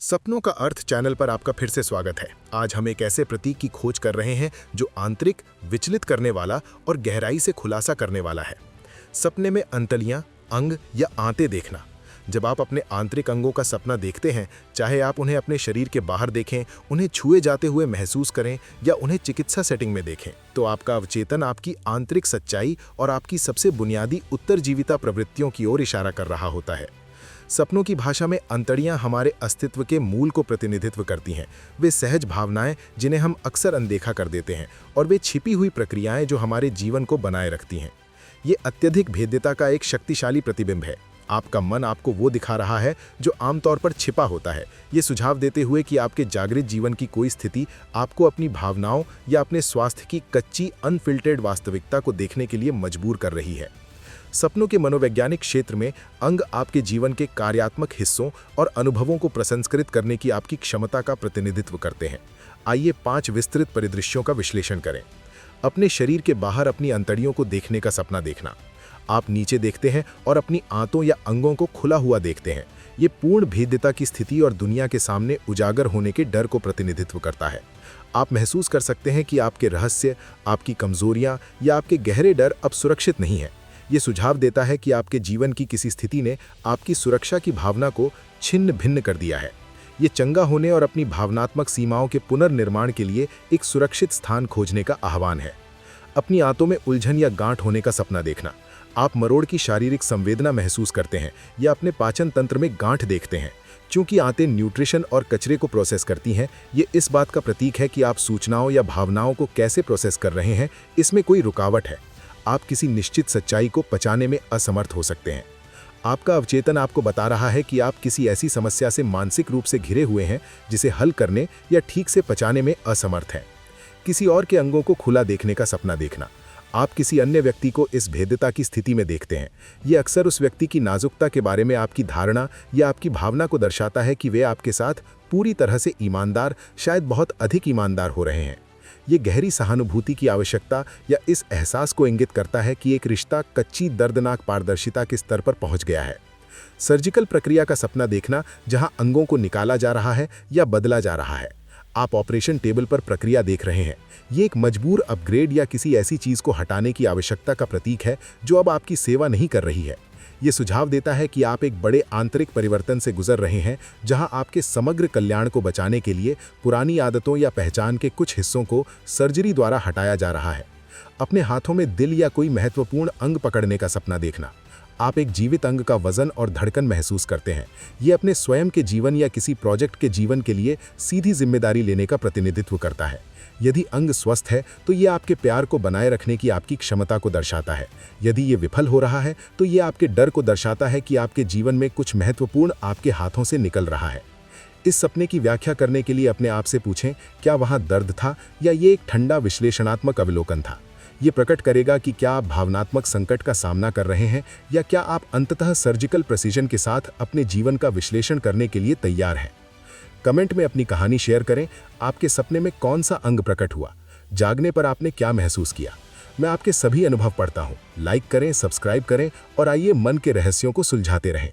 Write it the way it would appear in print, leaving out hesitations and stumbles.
सपनों का अर्थ चैनल पर आपका फिर से स्वागत है। आज हम एक ऐसे प्रतीक की खोज कर रहे हैं जो आंतरिक, विचलित करने वाला और गहराई से खुलासा करने वाला है। सपने में अंतलियां, अंग या आंतें देखना। जब आप अपने आंतरिक अंगों का सपना देखते हैं, चाहे आप उन्हें अपने शरीर के बाहर देखें, उन्हें छुए जाते हुए महसूस करें या उन्हें चिकित्सा सेटिंग में देखें, तो आपका अवचेतन आपकी आंतरिक सच्चाई और आपकी सबसे बुनियादी उत्तरजीविता प्रवृत्तियों की ओर इशारा कर रहा होता है। सपनों की भाषा में अंतड़ियां हमारे अस्तित्व के मूल को प्रतिनिधित्व करती हैं। वे सहज भावनाएं जिन्हें हम अक्सर अनदेखा कर देते हैं, और वे छिपी हुई प्रक्रियाएं जो हमारे जीवन को बनाए रखती हैं। ये अत्यधिक भेद्यता का एक शक्तिशाली प्रतिबिंब है। आपका मन आपको वो दिखा रहा है जो आमतौर पर छिपा होता है, ये सुझाव देते हुए कि आपके जागृत जीवन की कोई स्थिति आपको अपनी भावनाओं या अपने स्वास्थ्य की कच्ची अनफिल्टर्ड वास्तविकता को देखने के लिए मजबूर कर रही है। सपनों के मनोवैज्ञानिक क्षेत्र में अंग आपके जीवन के कार्यात्मक हिस्सों और अनुभवों को प्रसंस्कृत करने की आपकी क्षमता का प्रतिनिधित्व करते हैं। आइए 5 विस्तृत परिदृश्यों का विश्लेषण करें। अपने शरीर के बाहर अपनी अंतड़ियों को देखने का सपना देखना। आप नीचे देखते हैं और अपनी आंतों या अंगों को खुला हुआ देखते हैं। ये पूर्ण भेद्यता की स्थिति और दुनिया के सामने उजागर होने के डर को प्रतिनिधित्व करता है। आप महसूस कर सकते हैं कि आपके रहस्य, आपकी कमजोरियां या आपके गहरे डर अब सुरक्षित नहीं हैं। ये सुझाव देता है कि आपके जीवन की किसी स्थिति ने आपकी सुरक्षा की भावना को छिन्न भिन्न कर दिया है। ये चंगा होने और अपनी भावनात्मक सीमाओं के पुनर्निर्माण के लिए एक सुरक्षित स्थान खोजने का आह्वान है। अपनी आंतों में उलझन या गांठ होने का सपना देखना। आप मरोड़ की शारीरिक संवेदना महसूस करते हैं या अपने पाचन तंत्र में गांठ देखते हैं। चूंकि आंतें न्यूट्रिशन और कचरे को प्रोसेस करती हैं, ये इस बात का प्रतीक है कि आप सूचनाओं या भावनाओं को कैसे प्रोसेस कर रहे हैं, इसमें कोई रुकावट है। आप किसी निश्चित सच्चाई को पचाने में असमर्थ हो सकते हैं। आपका अवचेतन आपको बता रहा है कि आप किसी ऐसी समस्या से मानसिक रूप से घिरे हुए हैं जिसे हल करने या ठीक से पचाने में असमर्थ हैं। किसी और के अंगों को खुला देखने का सपना देखना। आप किसी अन्य व्यक्ति को इस भेद्यता की स्थिति में देखते हैं। ये अक्सर उस व्यक्ति की नाजुकता के बारे में आपकी धारणा या आपकी भावना को दर्शाता है कि वे आपके साथ पूरी तरह से ईमानदार, शायद बहुत अधिक ईमानदार हो रहे हैं। ये गहरी सहानुभूति की आवश्यकता या इस एहसास को इंगित करता है कि एक रिश्ता कच्ची दर्दनाक पारदर्शिता के स्तर पर पहुंच गया है। सर्जिकल प्रक्रिया का सपना देखना, जहां अंगों को निकाला जा रहा है या बदला जा रहा है। आप ऑपरेशन टेबल पर प्रक्रिया देख रहे हैं। ये एक मजबूर अपग्रेड या किसी ऐसी चीज को हटाने की आवश्यकता का प्रतीक है जो अब आपकी सेवा नहीं कर रही है। ये सुझाव देता है कि आप एक बड़े आंतरिक परिवर्तन से गुजर रहे हैं, जहां आपके समग्र कल्याण को बचाने के लिए पुरानी आदतों या पहचान के कुछ हिस्सों को सर्जरी द्वारा हटाया जा रहा है। अपने हाथों में दिल या कोई महत्वपूर्ण अंग पकड़ने का सपना देखना। आप एक जीवित अंग का वजन और धड़कन महसूस करते हैं। ये अपने स्वयं के जीवन या किसी प्रोजेक्ट के जीवन के लिए सीधी जिम्मेदारी लेने का प्रतिनिधित्व करता है। यदि अंग स्वस्थ है तो ये आपके प्यार को बनाए रखने की आपकी क्षमता को दर्शाता है। यदि ये विफल हो रहा है तो ये आपके डर को दर्शाता है कि आपके जीवन में कुछ महत्वपूर्ण आपके हाथों से निकल रहा है। इस सपने की व्याख्या करने के लिए अपने आप से पूछें, क्या वहाँ दर्द था या ये एक ठंडा विश्लेषणात्मक अवलोकन था? ये प्रकट करेगा कि क्या आप भावनात्मक संकट का सामना कर रहे हैं या क्या आप अंततः सर्जिकल प्रिसीजन के साथ अपने जीवन का विश्लेषण करने के लिए तैयार हैं। कमेंट में अपनी कहानी शेयर करें। आपके सपने में कौन सा अंग प्रकट हुआ? जागने पर आपने क्या महसूस किया? मैं आपके सभी अनुभव पढ़ता हूँ। लाइक करें, सब्सक्राइब करें और आइए मन के रहस्यों को सुलझाते रहें।